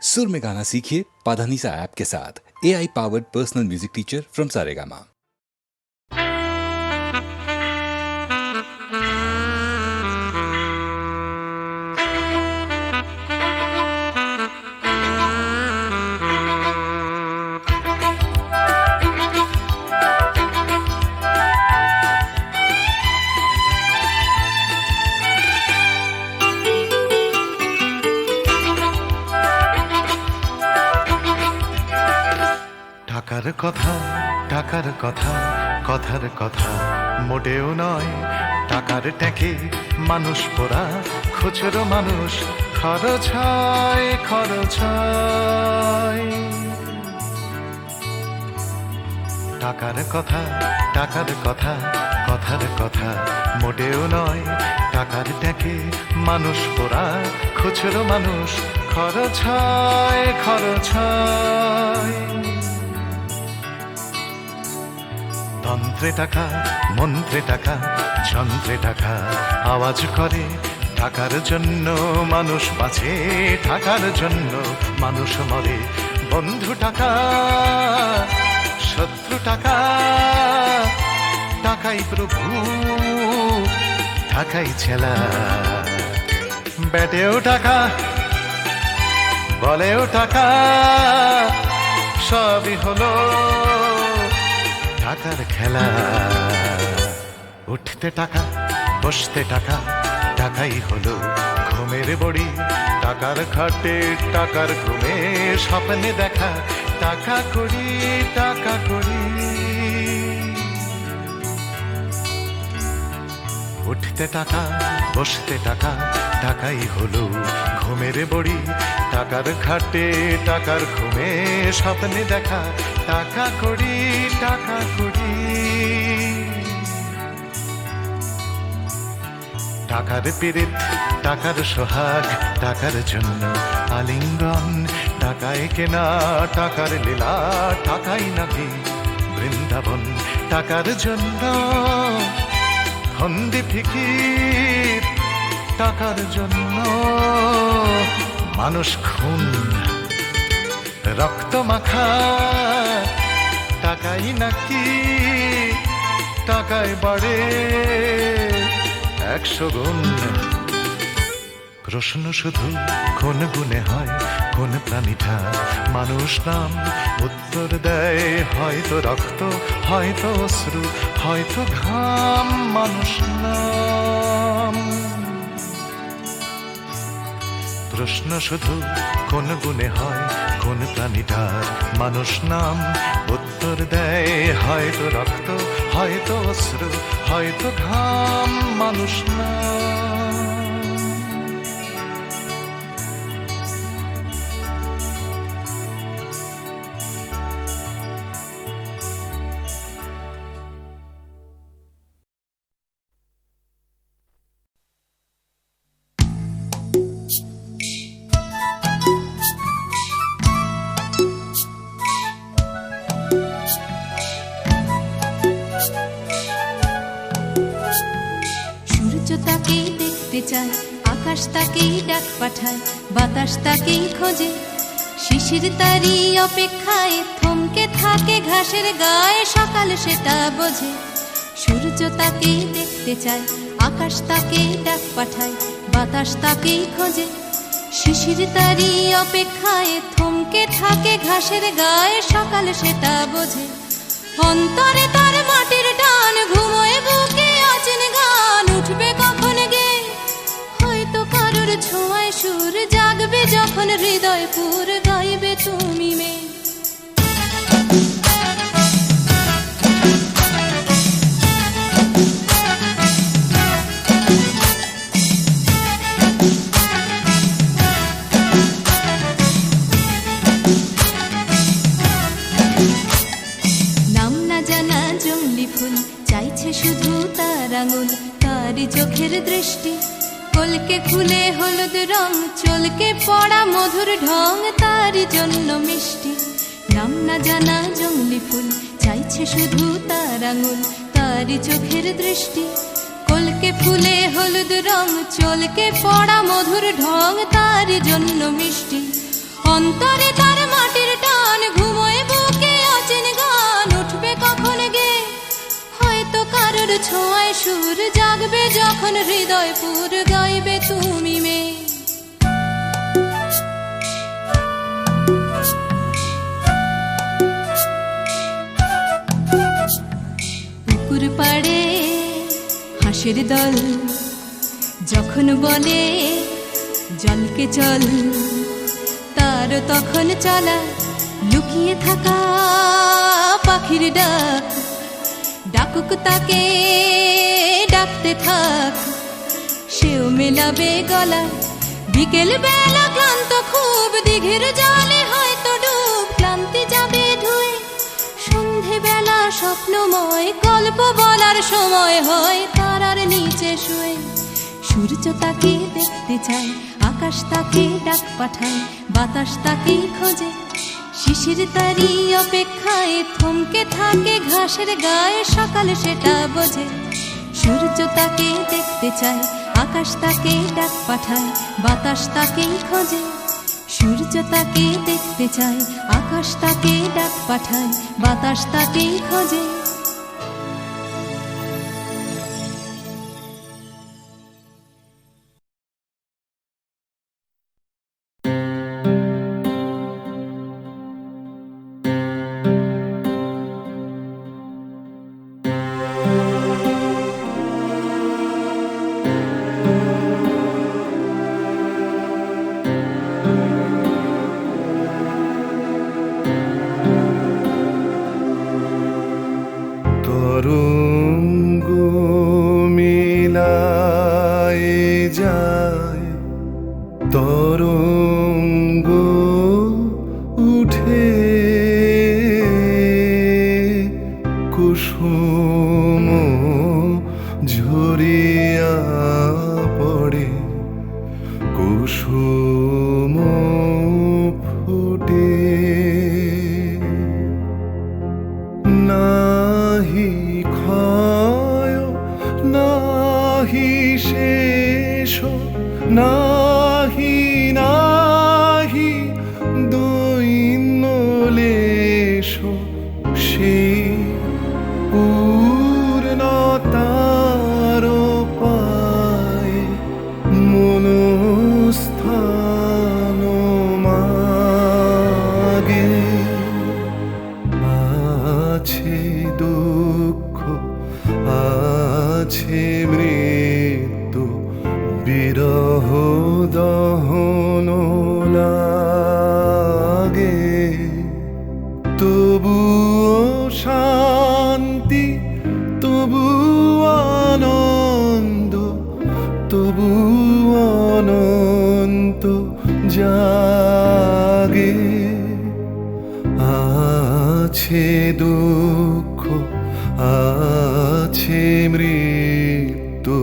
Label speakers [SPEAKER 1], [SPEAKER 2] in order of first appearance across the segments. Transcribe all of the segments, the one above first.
[SPEAKER 1] सुर में गाना सीखिए पाधानीसा ऐप के साथ। AI powered personal music teacher from Saregama.
[SPEAKER 2] টাকার কথা টাকার কথা কথার কথা মোটেও নয়, টাকার ট্যাঁকে মানুষ পোড়া, খুচরো মানুষ খরচ হয় খরচ হয়। টাকার কথা টাকার কথা কথার কথা মোটেও নয়, টাকার ট্যাঁকে মানুষ পোড়া, খুচরো মানুষ খরচ হয় খরচ হয়। তন্ত্রে টাকা মন্ত্রে টাকা যন্ত্রে টাকা আওয়াজ করে, টাকার জন্য মানুষ বাঁচে, টাকার জন্য মানুষ মরে। বন্ধু টাকা শত্রু টাকা, টাকাই প্রভু টাকাই ছেলা। ব্যাটেও টাকা বলেও টাকা, সবই হলো টাকার খেলা। উঠতে টাকা বসতে টাকা, টাকাই হলো ঘুমের বড়ি। টাকার খাটে টাকার ঘুমে স্বপ্নে দেখা, টাকা করি টাকা করি। উঠতে টাকা বসতে টাকা, টাকাই হলো ঘুমের বড়ি। টাকার খাটে টাকার ঘুমে স্বপ্নে দেখা, টাকা করি টাকা করি। টাকার পীড়িত টাকার সোহাগ, টাকার জন্য আলিঙ্গন। টাকায় কেনা টাকার লীলা, টাকাই নাকি বৃন্দাবন। টাকার জন্য ফন্দি ফিকির, টাকার জন্য মানুষ খুন রক্ত মাখা। টাকাই নাকি টাকায় বাড়ে 100 গুণ। প্রশ্ন শুধু কোন গুণে হয়, কোন প্রাণীটা মানুষ নাম? উত্তর দেয় হয়তো রক্ত, হয়তো অশ্রু, হয়তো ঘাম। মানুষ নাম প্রশ্ন শুধু কোন গুণে হয়, কোন প্রাণীটার মানুষ নাম? উত্তর দেয় হয়তো রক্ত, হয়তো অশ্রু, হয়তো ঘাম। মানুষ নাম
[SPEAKER 3] তাকেই দেখতে চায়, আকাশ তাকেই ডাক পাঠায়, বাতাস তাকেই খোঁজে। শিশির তারই অপেক্ষায় থমকে থাকে ঘাসের গায়ে, সকাল সেটা বোঝে। সূর্য তাকেই দেখতে চায়, আকাশ তাকেই ডাক পাঠায়, বাতাস তাকেই খোঁজে। শিশির তারই অপেক্ষায় থমকে থাকে ঘাসের গায়ে, সকাল সেটা বোঝে। অন্তরে তার মাটির টান, ঘুমোয় বুকে অচেন গান। উঠবে কখন গে হয়তো কারোর ছোঁয়ায় সুর, জাগবে যখন হৃদয় পুর, গাইবে তুমি মে। নাম না জানা জংলি ফুল চাইছে শুধু তার আঙুল, তারই চোখের দৃষ্টি। কলকে ফুলে হলুদ রং, চলকে পড়া মধুর ঢং, তারই জন্য মিষ্টি। নাম না জানা জংলি ফুল চাইছে শুধু তার আঙুল, তারই চোখের দৃষ্টি। কলকে ফুলে হলুদ রং, চলকে পড়া মধুর ঢং, তারই জন্য মিষ্টি। অন্তরে তার মাটির টান, ঘুমোয় বুকে অচেন গান, উঠবে কখন গে হয়তো কারোর ছোঁয়ায় সুর, জাগবে যখন হৃদয় পুর, গাইবে তুমি মেয়ে। পুকুর পাড়ে হাঁসের দল যখন বলে জলকে চল, তার তখন চলা লুকিয়ে থাকা পাখির ডাক, ডাকুক তাকে ডাকতে থাক, সেও মেলাবে গলা। বিকেল বেলা ক্লান্ত খুব, দিঘির জলে হয়তো ডুব, ক্লান্তি যাবে ধুয়ে। সন্ধে বেলা স্বপ্নময়, গল্প বলার সময় হয় তারার নিচে শুয়ে। সূর্য তাকে দেখতে চায়, আকাশ তাকে ডাক পাঠায়, বাতাস তাকে খোঁজে। শিশির তারি অপেক্ষায় থমকে থাকে ঘাসের গায়ে, সকাল সেটা বোঝে। সূর্য তাকে দেখতে চায়, আকাশ তাকে ডাক পাঠায়, বাতাস তাকে খোঁজে। সূর্য তাকে দেখতে চায়, আকাশ তাকে ডাক পাঠায়, বাতাস তাকে খোঁজে।
[SPEAKER 2] তরঙ্গ মিলায় যায়, তরঙ্গ উঠে কুসুম ঝরিয়া পড়ে, কুসুম ফুটে। নাহি ক্ষয় নাহি শেষ, নাহি নাহি দৈন্য লেশ, সেই পূর্ণতার পায় মনস্থান মাগে। আছে দুঃখ আছে মৃত্যু, বিরহ দহন লাগে। তবুও শান্তি, তবু আনন্দ, তবু অনন্ত জাগে। আছে দুঃখ আছে মৃত্যু।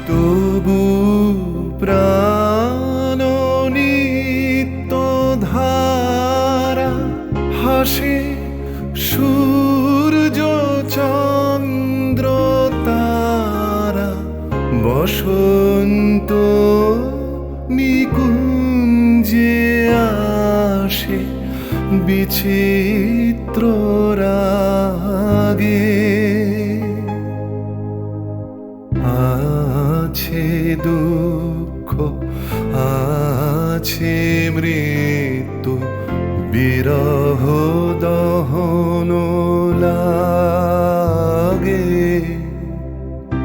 [SPEAKER 2] তবু প্রাণ নিত্য ধারা, হাসে সূর্য চন্দ্র তারা। বসন্ত নিকুঞ্জে আসে বিচিত্র রাগে। আছে দুঃখ আছে মৃত্যু, বিরহ দহন লাগে।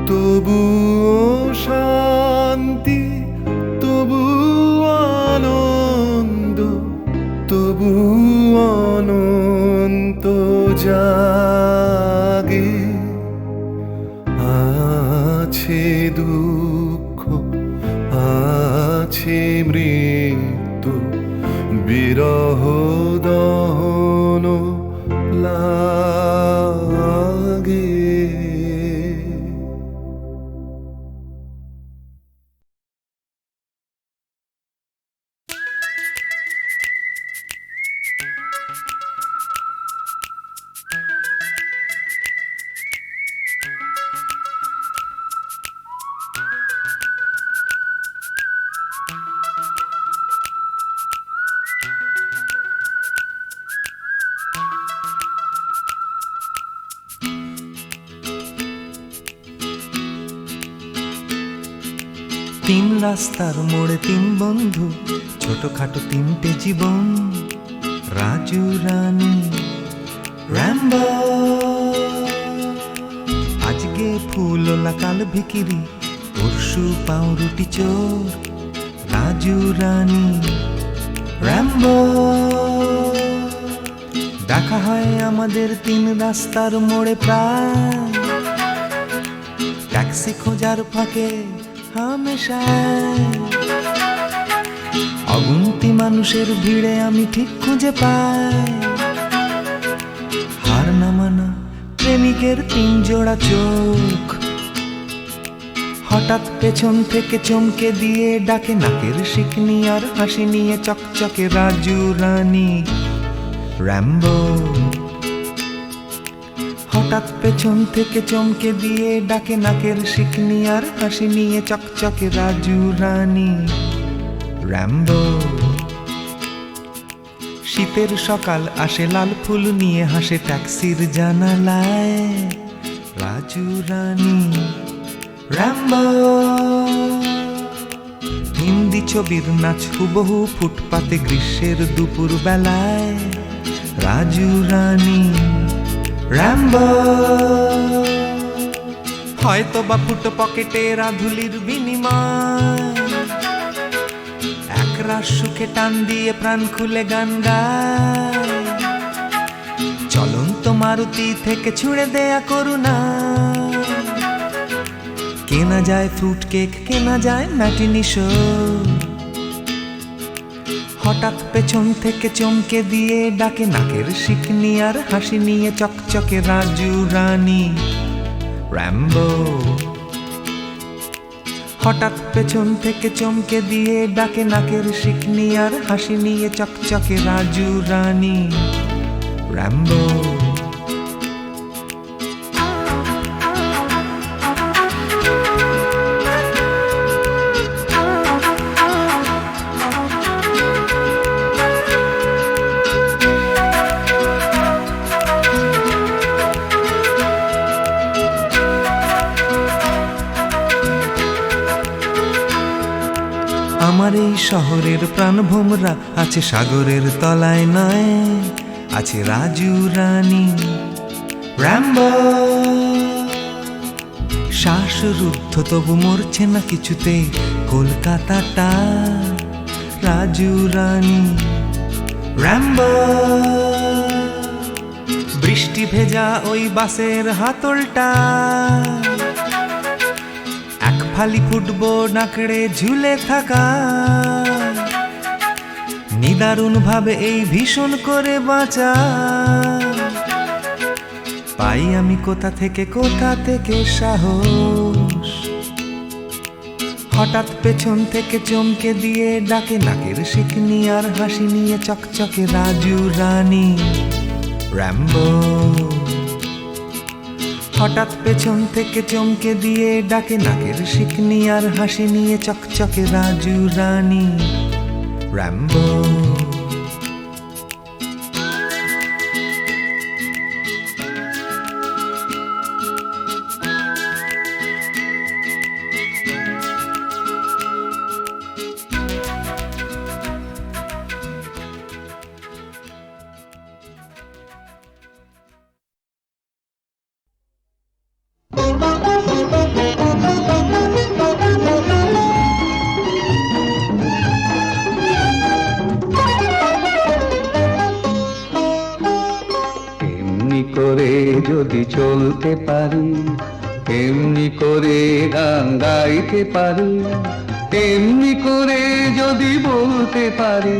[SPEAKER 2] তবুও শান্তি, তবু আনন্দ, তবু অনন্ত জাগে। আছে দুঃখ আছে মৃত্যু, বিরহ দহন লাগে।
[SPEAKER 4] তিন রাস্তার মোড়ে তিন বন্ধু, ছোটখাটো তিনটে জীবন, রাজু রানী র্যাম্বো। আজকে ফুলওলা কাল ভিকিরি, পরশু পাউরুটি চোর, রাজু রানী র্যাম্বো। দেখা হয় আমাদের তিন রাস্তার মোড়ে প্রায়, ট্যাক্সি খোঁজার ফাঁকে হামেশায়। অগুন্তি মানুষের ভিড়ে আমি ঠিক খুঁজে পাই হার না মানা প্রেমিকের তিন জোড়া চোখ। হঠাৎ পেছন থেকে চমকে দিয়ে ডাকে নাকের শিকনি আর হাসি নিয়ে চকচকে রাজু রানী র্যাম্বো। হঠাৎ পেছন থেকে চমকে দিয়ে ডাকে নাকের শিকনি আর হাসি নিয়ে চকচকে রাজু রানী র্যাম্বো। শীতের সকাল আসে লাল ফুল নিয়ে হাসে ট্যাক্সির জানালায়, রাজু রানী র্যাম্বো। হিন্দি ছবির নাচ হুবহু ফুটপাতে গ্রীষ্মের দুপুর বেলায়, রাজু রানী র্যাম্বো। হয়তো বা ফুটো পকেটে রাধুলির বিনিময়, একরাশ সুখে টান দিয়ে প্রাণ খুলে গান গায়। চলন্ত মারুতি থেকে ছুঁড়ে দেয়া করুণা, কেনা যায় ফ্রুট কেক, কেনা যায় ম্যাটিনি শো। হঠাৎ পেছন থেকে চমকে দিয়ে ডাকে নাকের শিকনি আর হাসি নিয়ে চকচকে রাজু রানী র্যাম্বো। হঠাৎ পেছন থেকে চমকে দিয়ে ডাকে নাকের শিকনি আর হাসি নিয়ে চকচকে রাজু রানী র্যাম্বো। আমার এই শহরের প্রাণভোমরা আছে সাগরের তলায় নয়, আছে রাজু রানী র্যাম্বো। শ্বাসরুদ্ধ তবু মরছে না কিছুতে কলকাতাটা, রাজু রানী র্যাম্বো। বৃষ্টি ভেজা ওই বাসের হাতলটা, ফালি ফুটবল আঁকড়ে ঝুলে থাকা, নিদারুণ ভাবে এই ভীষণ করে বাঁচা। পাই আমি কোথা থেকে সাহস, হঠাৎ পেছন থেকে চমকে দিয়ে ডাকে নাকের শিকনি আর হাসি নিয়ে চকচকে রাজু রানী র্যাম্বো। হঠাৎ পেছন থেকে চমকে দিয়ে ডাকে নাকের শিকনি আর হাসি নিয়ে চকচকে রাজু রানী র্যাম্বো।
[SPEAKER 5] করে যদি চলতে পারি, এমনি করে গান গাইতে পারি, এমনি করে যদি বলতে পারি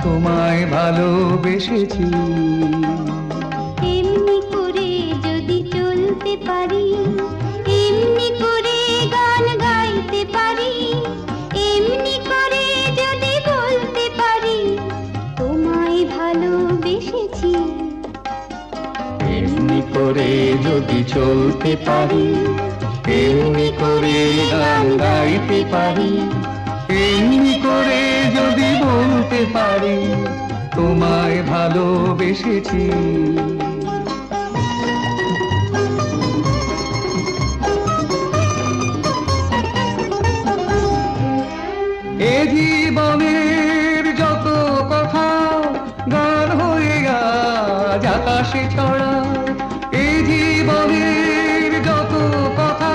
[SPEAKER 5] তোমায় ভালোবেসেছি।
[SPEAKER 6] এমনি করে যদি চলতে পারি, এমনি করে গান গাইতে পারি, এমনি করে যদি বলতে পারি তোমায় ভালোবেসেছি।
[SPEAKER 5] এমনি করে যদি চলতে পারি, এমনি করে গান গাইতে পারি, এমনি করে যদি বলতে পারি তোমায় ভালোবেসেছি। ছড়ায় এই জীবনের যত কথা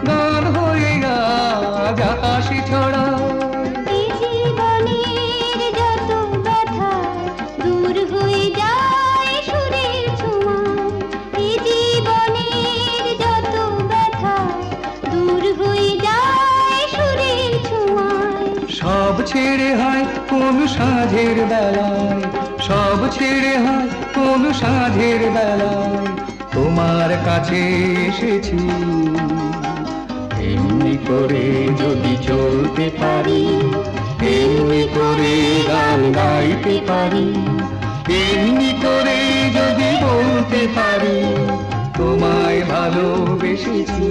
[SPEAKER 5] গান হয়ে আজ আকাশে ছড়ায়
[SPEAKER 6] এই জীবনের যত ব্যথা দূর হয়ে যায় সুরের ছোঁয়ায় এই জীবনের যত ব্যথা দূর হয়ে যায় সুরের ছোঁয়ায়
[SPEAKER 5] সব ছেড়ে হয় কোন সাঁঝের বেলায় সব ছেড়ে হয় কোন সাঁঝের বেলায় তোমার কাছে এসেছি এমনি করে যদি চলতে পারি এমনি করে গান গাইতে পারি এমনি করে যদি বলতে পারি তোমায় ভালোবেসেছি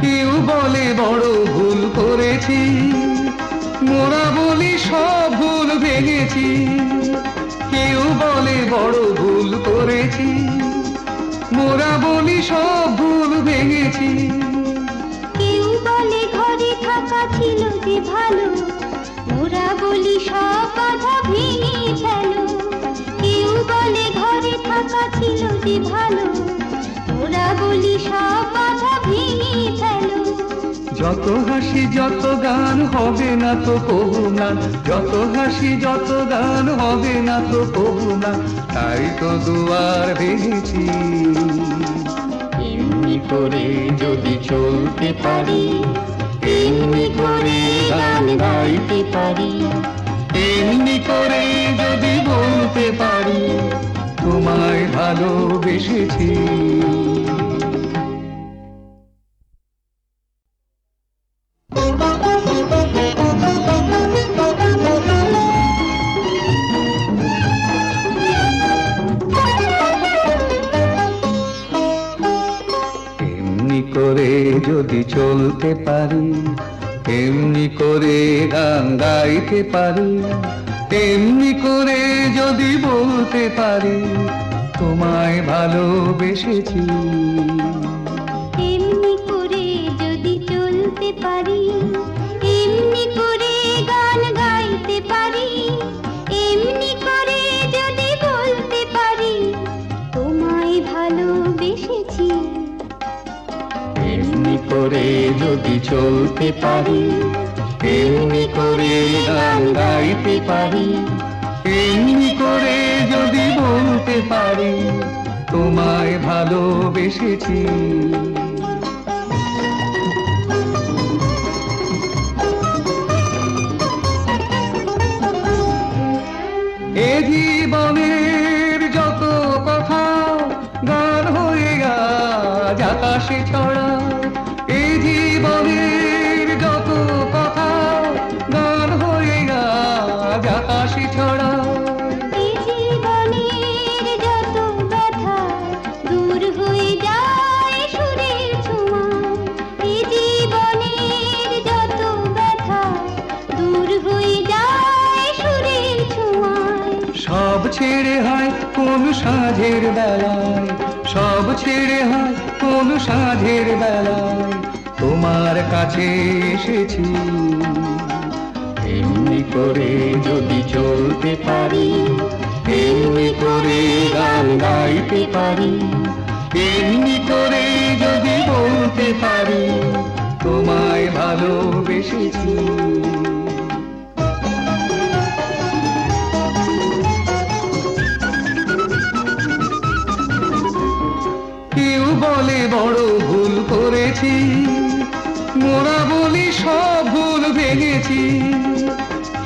[SPEAKER 5] কেউ বলে বড় ভুল করেছি মোরা বলি সব ভুল ভেঙেছি কেউ বলে বড় ভুল করেছি মোরা বলি সব ভুল ভেঙেছি
[SPEAKER 6] কেউ বলে ঘরে থাকা ছিল যে ভালো মোরা বলি সব বাধা ভেঙে ফেলো কেউ বলে ঘরে থাকা ছিল যে ভালো মোরা বলি সব বাধা ভেঙে ফেলো
[SPEAKER 5] যত হাসি যত গান হবে না তো কবু না যত হাসি যত গান হবে না তো কবু না তাই তো দুয়ার ভেঙেছি এমনি করে যদি চলতে পারি এমনি করে গান গাইতে পারি এমনি করে যদি বলতে পারি তোমায় ভালোবেসেছি এমনি করে যদি চলতে পারি এমনি করে গান গাইতে পারি এমনি করে যদি বলতে পারি তোমায় ভালোবেসেছি
[SPEAKER 6] এমনি করে যদি চলতে পারি এমনি করে গান গাইতে পারি এমনি করে যদি বলতে পারি তোমায় ভালোবেসেছি
[SPEAKER 5] এমনি করে যদি চলতে পারি এমনি করে গান গাইতে পারি এমনি করে যদি বলতে পারি তোমায় ভালোবেসেছি এ জীবনের যত কথা গান হয়ে আজ আকাশে ছড়া এ জীবনের যত কথা গান হয়ে আজ আকাশে ছড়া
[SPEAKER 6] এই জীবনের যত ব্যথা দূর হয়ে যায় সুরের ছোঁয়ায় এই জীবনের যত ব্যথা দূর হয়ে যায় সুরের ছোঁয়ায়
[SPEAKER 5] সব ছেড়ে হয় কোন সাঁঝের বেলায় সব ছেড়ে হয় কোন সাঁঝের বেলায় তোমার কাছে এসেছি এমনি করে যদি চলতে পারি এমনি করে গান গাইতে পারি এমনি করে যদি বলতে পারি তোমায় ভালোবেসেছি কেউ বলে বড় ভুল করেছি মোরা বলি সব ভুল ভেঙেছি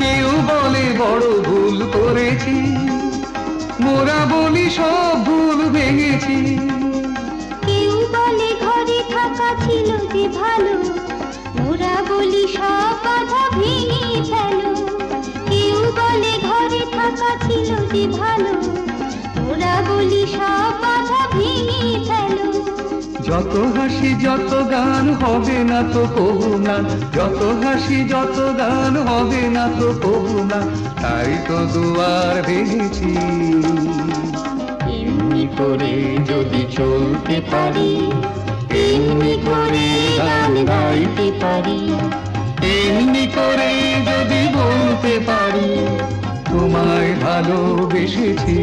[SPEAKER 5] কেউ বলে বড় ভুল করেছি মোরা বলি সব ভুল ভেঙেছি
[SPEAKER 6] কেউ বলে ঘরে থাকা ছিল যে ভালো মোরা বলি সব বাধা ভেঙে ফেলো কেউ বলে ঘরে থাকা ছিল যে ভালো মোরা বলি সব বাধা ভেঙে ফেলো
[SPEAKER 5] যত হাসি যত গান হবে না তো কবু না যত হাসি যত গান হবে না তো কবু না তাই তো দুয়ার ভেঙেছি এমনি করে যদি চলতে পারি এমনি করে গান গাইতে পারি এমনি করে যদি বলতে পারি তোমায় ভালোবেসেছি